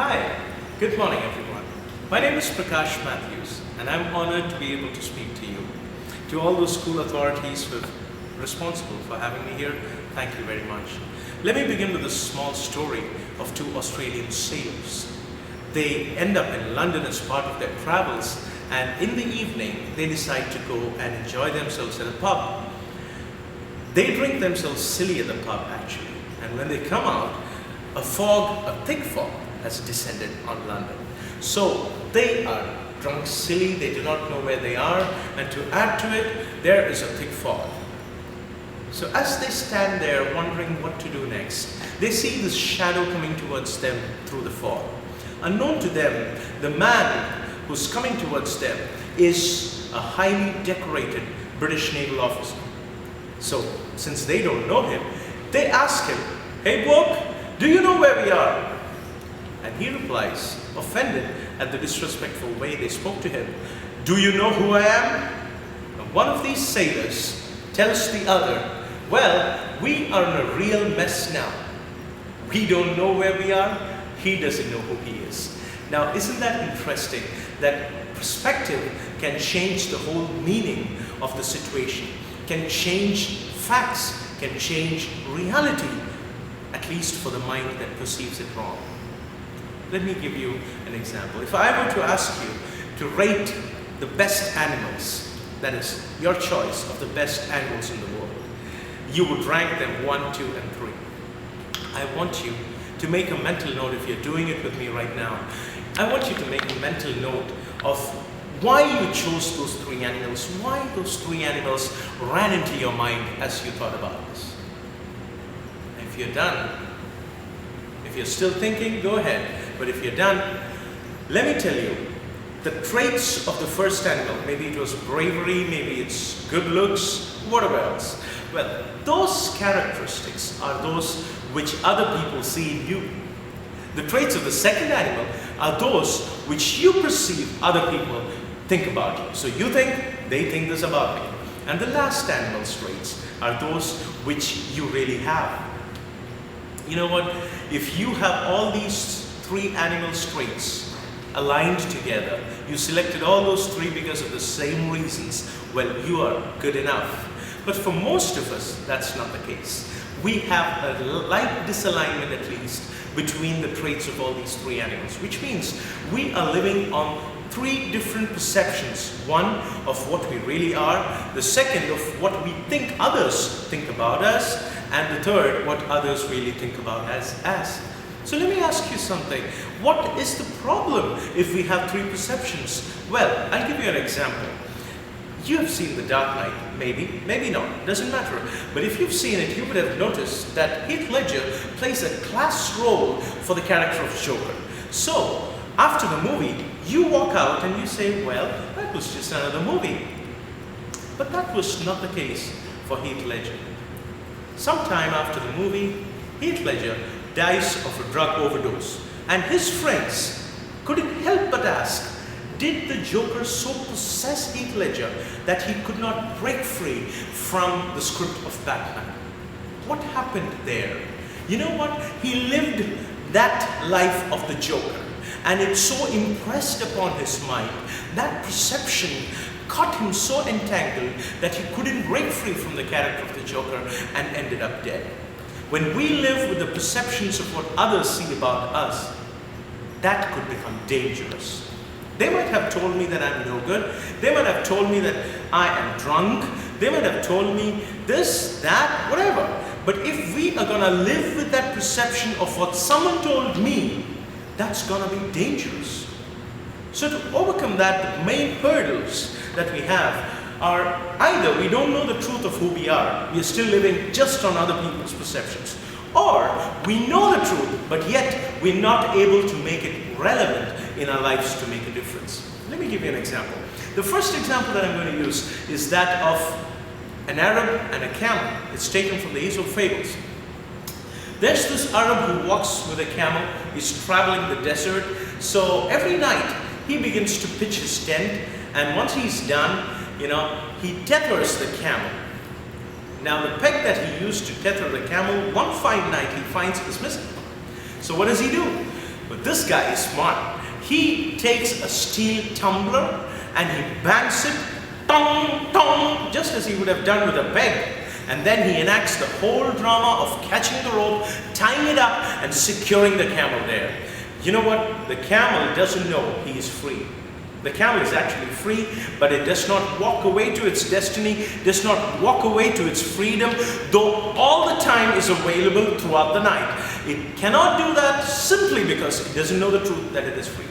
Hi, good morning everyone. My name is Prakash and I'm honored to be able to speak to you. To all those school authorities who are responsible for having me here, thank you very much. Let me begin with a small story of two Australian sailors. They end up in London as part of their travels, and in the evening they decide to go and enjoy themselves at a pub. They drink themselves silly at the pub actually, and when they come out, a thick fog has descended on London. So they are drunk silly, they do not know where they are, and to add to it, there is a thick fog. So as they stand there wondering what to do next, they see this shadow coming towards them through the fog. Unknown to them, the man who's coming towards them is a highly decorated British naval officer. So since they don't know him, they ask him, "Hey bloke, do you know where we are?" And he replies, offended at the disrespectful way they spoke to him, "Do you know who I am?" And one of these sailors tells the other, "Well, we are in a real mess now. We don't know where we are. He doesn't know who he is." Now, isn't that interesting that perspective can change the whole meaning of the situation, can change facts, can change reality, at least for the mind that perceives it wrong. Let me give you an example. If I were to ask you to rate the best animals, that is your choice of the best animals in the world, you would rank them 1, 2, and 3. I want you to make a mental note, if you're doing it with me right now, I want you to make a mental note of why you chose those 3 animals, why those 3 animals ran into your mind as you thought about this. If you're done, if you're still thinking, go ahead. But if you're done, let me tell you, the traits of the first animal, maybe it was bravery, maybe it's good looks, whatever else. Well, those characteristics are those which other people see in you. The traits of the second animal are those which you perceive other people think about you. So you think, they think this about me. And the last animal's traits are those which you really have. You know what? If you have all these 3 animal traits aligned together, you selected all those 3 because of the same reasons, well, you are good enough. But for most of us, that's not the case. We have a light disalignment at least between the traits of all these 3 animals, which means we are living on 3 different perceptions. One, of what we really are. The second, of what we think others think about us. And the third, what others really think about us as. So let me ask you something. What is the problem if we have 3 perceptions? Well, I'll give you an example. You have seen The Dark Knight, maybe, maybe not, doesn't matter. But if you've seen it, you would have noticed that Heath Ledger plays a class role for the character of Joker. So, after the movie, you walk out and you say, well, that was just another movie. But that was not the case for Heath Ledger. Sometime after the movie, Heath Ledger dies of a drug overdose, and his friends couldn't help but ask, did the Joker so possess Heath Ledger that he could not break free from the script of Batman? What happened there? You know what? He lived that life of the Joker, and it so impressed upon his mind, that perception caught him so entangled that he couldn't break free from the character of the Joker and ended up dead. When we live with the perceptions of what others see about us, that could become dangerous. They might have told me that I'm no good. They might have told me that I am drunk. They might have told me this, that, whatever. But if we are going to live with that perception of what someone told me, that's going to be dangerous. So to overcome that, the main hurdles that we have are either we don't know the truth of who we are still living just on other people's perceptions, or we know the truth, but yet we're not able to make it relevant in our lives to make a difference. Let me give you an example. The first example that I'm going to use is that of an Arab and a camel. It's taken from the Aesop fables. There's this Arab who walks with a camel. He's traveling the desert. So every night he begins to pitch his tent, and once he's done, he tethers the camel. Now the peg that he used to tether the camel, one fine night he finds is missing. So what does he do? But this guy is smart. He takes a steel tumbler and he bangs it, tong, tong, just as he would have done with a peg. And then he enacts the whole drama of catching the rope, tying it up, and securing the camel there. You know what? The camel doesn't know he is free. The camel is actually free, but it does not walk away to its destiny, does not walk away to its freedom, though all the time is available throughout the night. It cannot do that simply because it doesn't know the truth that it is free.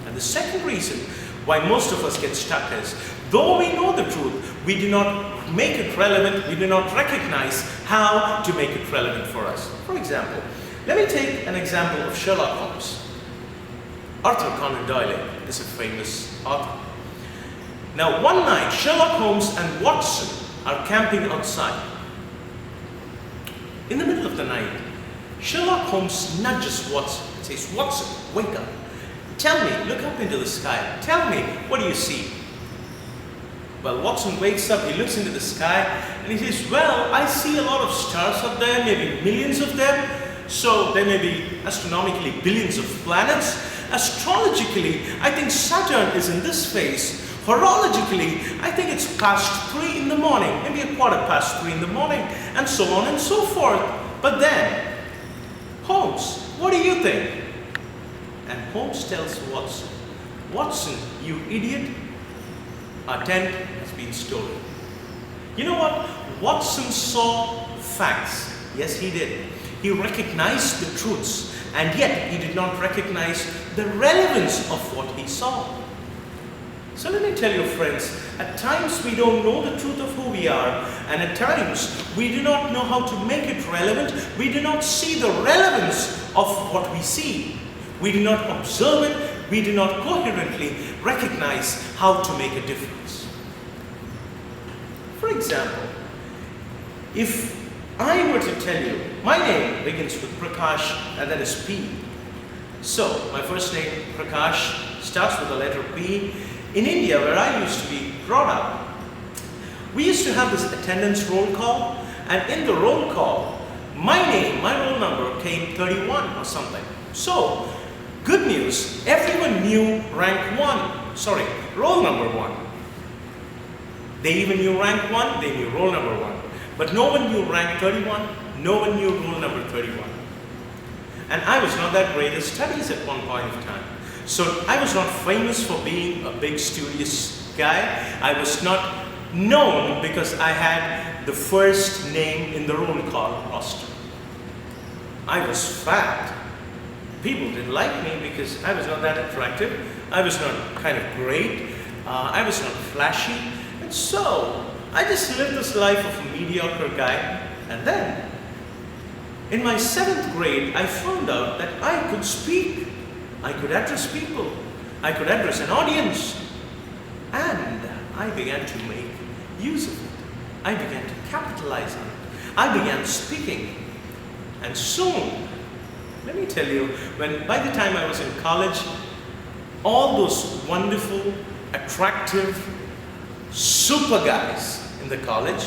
And the second reason why most of us get stuck is, though we know the truth, we do not make it relevant, we do not recognize how to make it relevant for us. For example, let me take an example of Sherlock Holmes. Arthur Conan Doyle is a famous author. Now one night, Sherlock Holmes and Watson are camping outside. In the middle of the night, Sherlock Holmes nudges Watson and says, "Watson, wake up. Tell me, look up into the sky. Tell me, what do you see?" Well, Watson wakes up, he looks into the sky, and he says, "Well, I see a lot of stars up there, maybe millions of them. So there may be astronomically billions of planets. Astrologically, I think Saturn is in this phase. Horologically, I think it's past 3 in the morning, maybe a quarter past 3 in the morning, and so on and so forth. But then, Holmes, what do you think?" And Holmes tells Watson, "Watson, you idiot, our tent has been stolen." You know what? Watson saw facts. Yes, he did. He recognized the truths, and yet he did not recognize the relevance of what he saw. So let me tell you, friends, at times we don't know the truth of who we are, and at times we do not know how to make it relevant. We do not see the relevance of what we see. We do not observe it. We do not coherently recognize how to make a difference. For example, if I were to tell you, my name begins with Prakash, and that is P. So, my first name, Prakash, starts with the letter P. In India, where I used to be brought up, we used to have this attendance roll call, and in the roll call, my name, my roll number came 31 or something. So, good news, everyone knew roll number 1. They even knew rank 1, they knew roll number 1. But no one knew rank 31, no one knew roll number 31. And I was not that great at studies at one point of time. So I was not famous for being a big studious guy. I was not known because I had the first name in the roll call roster. I was fat. People didn't like me because I was not that attractive. I was not kind of great. I was not flashy. And so I just lived this life of a mediocre guy. And then in my 7th grade, I found out that I could speak. I could address people. I could address an audience. And I began to make use of it. I began to capitalize on it. I began speaking. And soon, let me tell you, by the time I was in college, all those wonderful, attractive, super guys in the college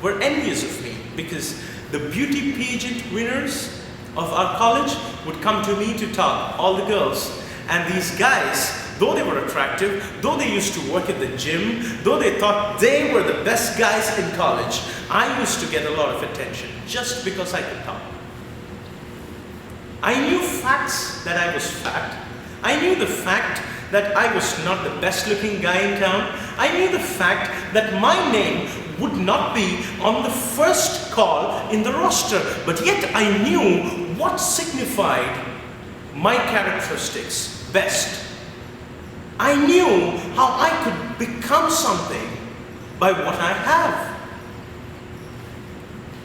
were envious of me because the beauty pageant winners of our college would come to me to talk, all the girls. And these guys, though they were attractive, though they used to work at the gym, though they thought they were the best guys in college, I used to get a lot of attention just because I could talk. I knew facts that I was fat. I knew the fact that I was not the best looking guy in town. I knew the fact that my name would not be on the first call in the roster, but yet I knew what signified my characteristics best. I knew how I could become something by what I have.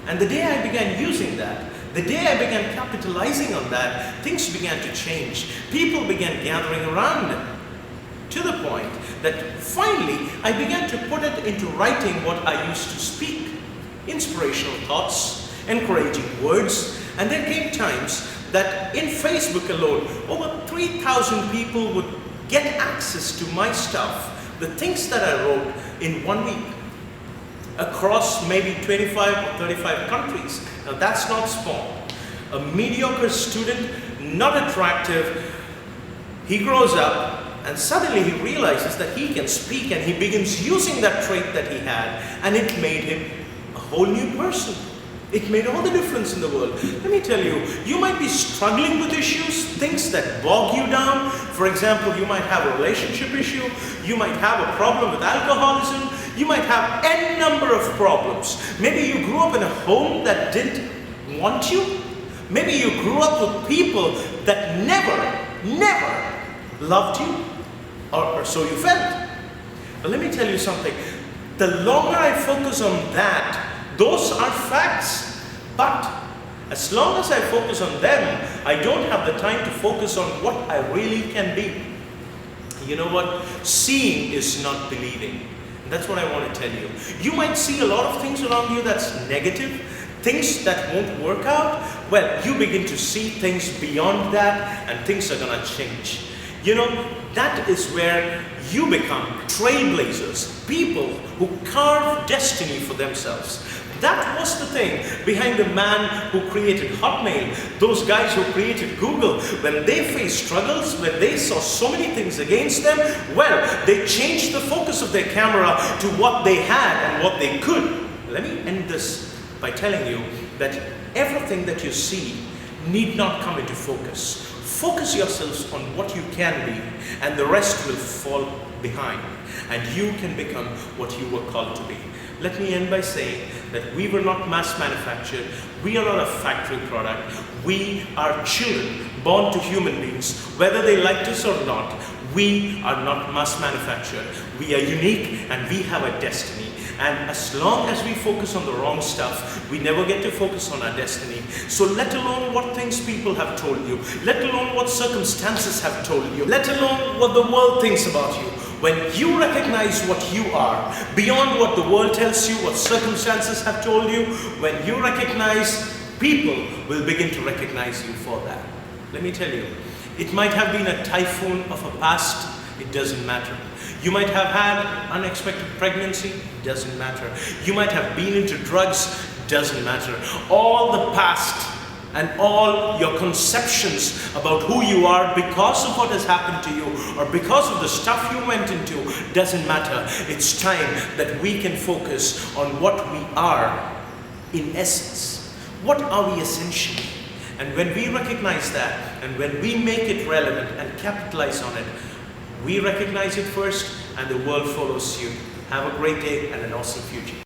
And the day I began using that, the day I began capitalizing on that, things began to change. People began gathering around to the point that finally I began to put it into writing what I used to speak. Inspirational thoughts, encouraging words, and there came times that in Facebook alone, over 3,000 people would get access to my stuff, the things that I wrote in 1 week, across maybe 25 or 35 countries. Now that's not small. a mediocre student, not attractive. He grows up and suddenly he realizes that he can speak, and he begins using that trait that he had, and it made him a whole new person. It made all the difference in the world. Let me tell you, you might be struggling with issues, things that bog you down. For example, you might have a relationship issue, you might have a problem with alcoholism, you might have any number of problems. Maybe you grew up in a home that didn't want you. Maybe you grew up with people that never loved you, or so you felt. But let me tell you something. The longer I focus on that, those are facts. But as long as I focus on them, I don't have the time to focus on what I really can be. You know what? Seeing is not believing. And that's what I want to tell you. You might see a lot of things around you that's negative, things that won't work out. Well, you begin to see things beyond that, and things are going to change. You know, that is where you become trailblazers, people who carve destiny for themselves. That was the thing behind the man who created Hotmail, those guys who created Google. When they faced struggles, when they saw so many things against them, well, they changed the focus of their camera to what they had and what they could. Let me end this by telling you that everything that you see need not come into focus. Focus yourselves on what you can be, and the rest will fall behind, and you can become what you were called to be. Let me end by saying that we were not mass manufactured. We are not a factory product. We are children born to human beings, whether they liked us or not. We are not mass manufactured. We are unique, and we have a destiny. And as long as we focus on the wrong stuff, we never get to focus on our destiny. So let alone what things people have told you, let alone what circumstances have told you, let alone what the world thinks about you. When you recognize what you are, beyond what the world tells you, what circumstances have told you, when you recognize, people will begin to recognize you for that. Let me tell you, it might have been a typhoon of a past, it doesn't matter. You might have had unexpected pregnancy, it doesn't matter. You might have been into drugs, doesn't matter. All the past and all your conceptions about who you are because of what has happened to you or because of the stuff you went into doesn't matter. It's time that we can focus on what we are in essence. What are we essentially? And when we recognize that, and when we make it relevant and capitalize on it, we recognize it first and the world follows suit. Have a great day and an awesome future.